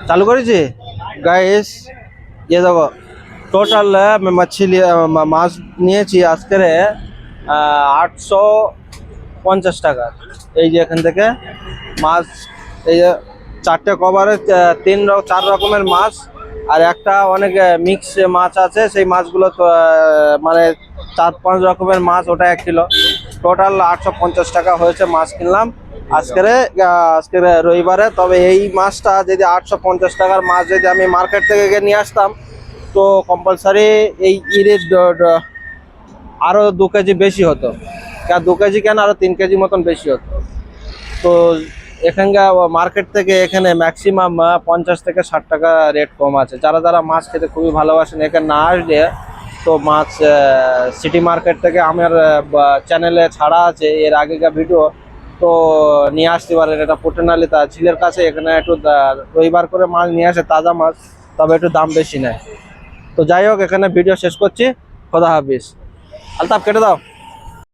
चालू करेছি गाइस। ये देखो টোটাল मछली মাছ নিয়েছি আজকে 850 টাকা। এই যে এখান থেকে মাছ, এই যে 4টে কভারে 4 রকমের মাছ, আর একটা অনেক মিক্স মাছ আছে, সেই মাছগুলো তো মানে 4-5 রকমের মাছ, ওটা 1 কিলো। টোটাল 850 টাকা হয়েছে মাছ কিনলাম আজকে রবিবারে। তবে এই মাছটা যদি 850 টাকার মাছ যদি আমি মার্কেট থেকে গিয়ে নিয়ে আসতাম, তো কম্পালসারি এই ঈদের আরও 2 কেজি বেশি হতো। 2 কেজি কেন, আরও 3 কেজি মতন বেশি হতো। তো এখানকার মার্কেট থেকে এখানে ম্যাক্সিমাম 50 থেকে 60 টাকা রেট কম আছে। যারা যারা মাছ খেতে খুবই ভালোবাসেন, এখানে না আসলে তো মাছ সিটি মার্কেট থেকে আমার চ্যানেলে ছাড়া আছে এর আগেকার ভিডিও, তো নিয়ে আসতে পারেন। এটা পোটেনালি ঝিলের কাছে, এখানে একটু রবিবার করে মাছ নিয়ে আসে, তাজা মাছ, তবে একটু দাম বেশি নেয়। তো যাই হোক, এখানে ভিডিও শেষ করছি। খোদা হাফিজ। আলতাফ কেটে দাও।